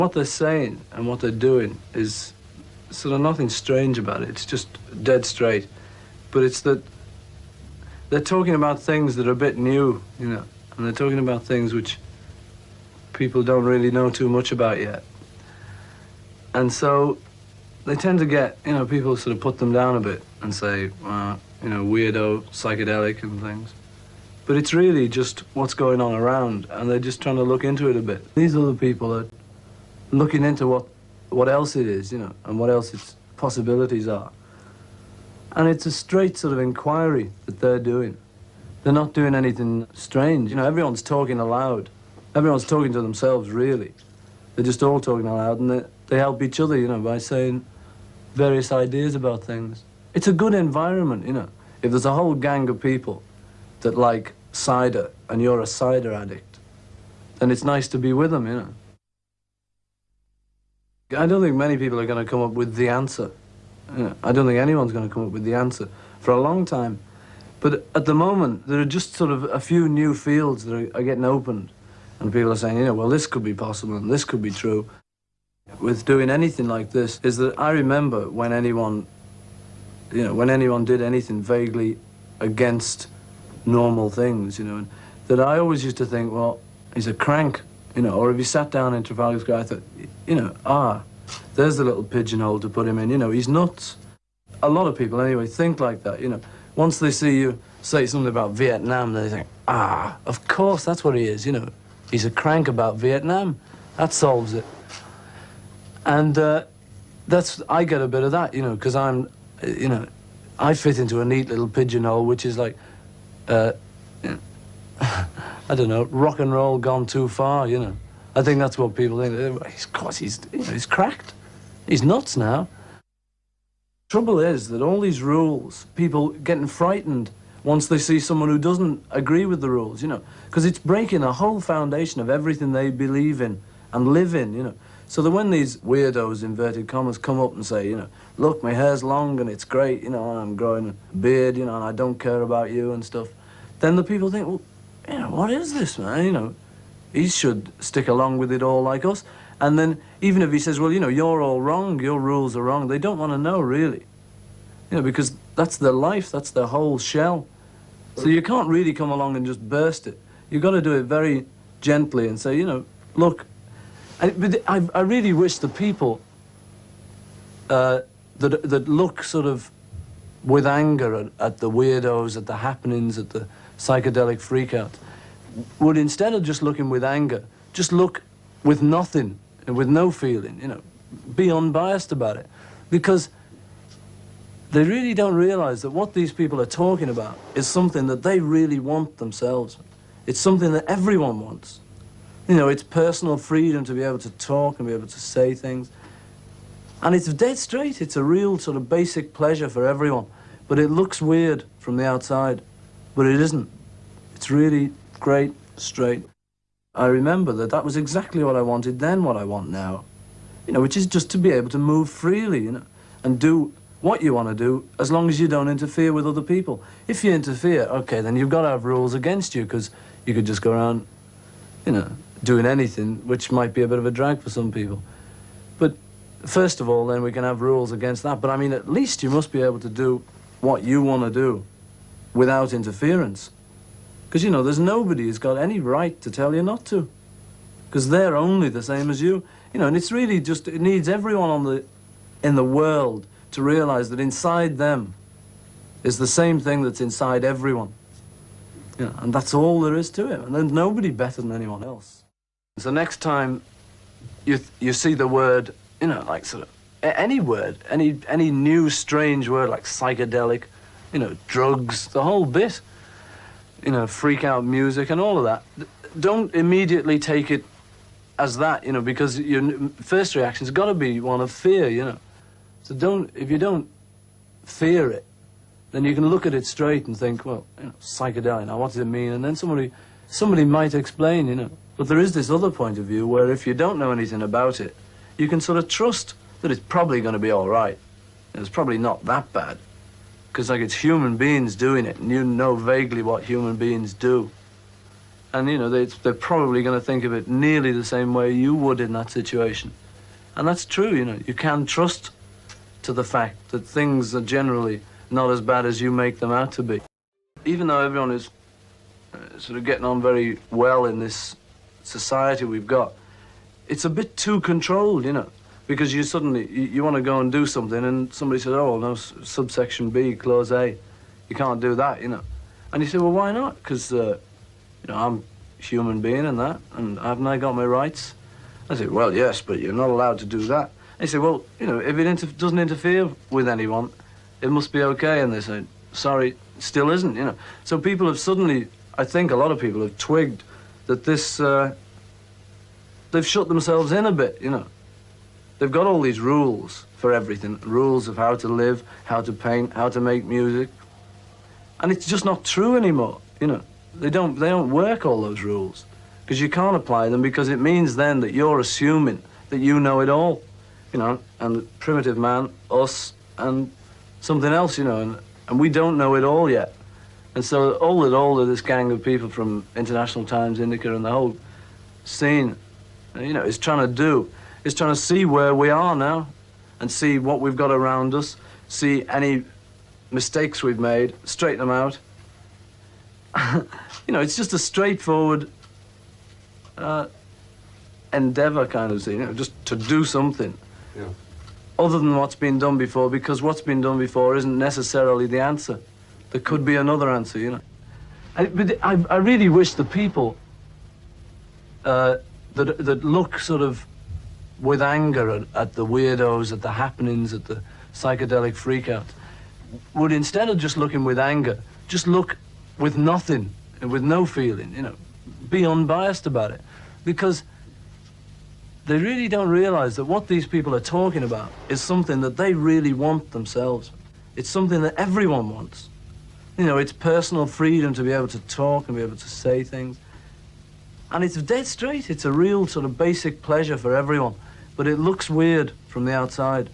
What they're saying and what they're doing is sort of nothing strange about it. It's just dead straight. But it's that they're talking about things that are a bit new, you know, and they're talking about things which people don't really know too much about yet. And so they tend to get, you know, people sort of put them down a bit and say, you know, weirdo, psychedelic and things. But it's really just what's going on around, and they're just trying to look into it a bit. These are the people that looking into what else it is, you know, and what else its possibilities are. And it's a straight sort of inquiry that they're doing. They're not doing anything strange. You know, everyone's talking aloud. Everyone's talking to themselves, really. They're just all talking aloud, and they help each other, you know, by saying various ideas about things. It's a good environment, you know. If there's a whole gang of people that like cider, and you're a cider addict, then it's nice to be with them, you know. I don't think many people are going to come up with the answer. You know, I don't think anyone's going to come up with the answer for a long time. But at the moment, there are just sort of a few new fields that are getting opened. And people are saying, you know, well, this could be possible and this could be true. With doing anything like this, is that I remember when anyone, you know, when anyone did anything vaguely against normal things, you know, and that I always used to think, well, he's a crank. You know, or if he sat down in Trafalgar Square, I thought, you know, there's the little pigeonhole to put him in, you know, he's nuts. A lot of people, anyway, think like that, you know. Once they see you say something about Vietnam, they think, of course, that's what he is, you know. He's a crank about Vietnam. That solves it. And I get a bit of that, you know, because I'm, you know, I fit into a neat little pigeonhole, which is like, you know, I don't know, rock and roll gone too far, you know. I think that's what people think. Of course, he's cracked. He's nuts now. Trouble is that all these rules, people getting frightened once they see someone who doesn't agree with the rules, you know, because it's breaking the whole foundation of everything they believe in and live in, you know. So that when these weirdos, inverted commas, come up and say, you know, look, my hair's long and it's great, you know, and I'm growing a beard, you know, and I don't care about you and stuff, then the people think, well, you know, what is this, man? You know, he should stick along with it all like us. And then even if he says, well, you know, you're all wrong, your rules are wrong, they don't want to know, really. You know, because that's their life, that's their whole shell. So you can't really come along and just burst it. You've got to do it very gently and say, you know, look, I really wish the people that look sort of with anger at the weirdos, at the happenings, at the psychedelic freakouts, would instead of just looking with anger, just look with nothing and with no feeling, you know, be unbiased about it. Because they really don't realize that what these people are talking about is something that they really want themselves. It's something that everyone wants. You know, it's personal freedom to be able to talk and be able to say things. And it's dead straight. It's a real sort of basic pleasure for everyone. But it looks weird from the outside, but it isn't. It's really great, straight. I remember that was exactly what I wanted then, what I want now. You know, which is just to be able to move freely, you know, and do what you want to do as long as you don't interfere with other people. If you interfere, okay, then you've got to have rules against you, because you could just go around, you know, doing anything, which might be a bit of a drag for some people. But first of all, then we can have rules against that. But I mean, at least you must be able to do what you want to do without interference. Because, you know, there's nobody who's got any right to tell you not to, because they're only the same as you. You know, and it's really just, it needs everyone in the world to realize that inside them is the same thing that's inside everyone. You know, and that's all there is to it. And there's nobody better than anyone else. So next time you see the word, you know, like sort of any word, any new strange word like psychedelic, you know, drugs, the whole bit, you know, freak out music and all of that, don't immediately take it as that, you know, because your first reaction's got to be one of fear, you know. So if you don't fear it, then you can look at it straight and think, well, you know, psychedelic, now what does it mean? And then somebody might explain, you know. But there is this other point of view where if you don't know anything about it, you can sort of trust that it's probably going to be all right. It's probably not that bad. Because, like, it's human beings doing it, and you know vaguely what human beings do. And, you know, they're probably going to think of it nearly the same way you would in that situation. And that's true, you know. You can trust to the fact that things are generally not as bad as you make them out to be. Even though everyone is sort of getting on very well in this society we've got, it's a bit too controlled, you know, because you suddenly, you want to go and do something and somebody says, oh, no, subsection B, clause A, you can't do that, you know. And you say, well, why not? Because, you know, I'm a human being and that, and haven't I got my rights? I say, well, yes, but you're not allowed to do that. And you say, well, you know, if it doesn't interfere with anyone, it must be okay. And they say, sorry, it still isn't, you know. So people have suddenly, I think a lot of people have twigged that this, they've shut themselves in a bit, you know. They've got all these rules for everything, rules of how to live, how to paint, how to make music. And it's just not true anymore, you know. They don't work, all those rules, because you can't apply them, because it means then that you're assuming that you know it all, you know, and the primitive man, us, and something else, you know, and we don't know it all yet. And so all of this gang of people from International Times, Indica, and the whole scene, you know, is trying to see where we are now, and see what we've got around us, see any mistakes we've made, straighten them out. You know, it's just a straightforward endeavor kind of thing, you know, just to do something. Yeah. Other than what's been done before, because what's been done before isn't necessarily the answer. There could be another answer, you know. But I really wish the people that look sort of with anger at the weirdos, at the happenings, at the psychedelic freakouts, would, instead of just looking with anger, just look with nothing and with no feeling, you know, be unbiased about it. Because they really don't realize that what these people are talking about is something that they really want themselves. It's something that everyone wants. You know, it's personal freedom to be able to talk and be able to say things. And it's dead straight. It's a real sort of basic pleasure for everyone. But it looks weird from the outside.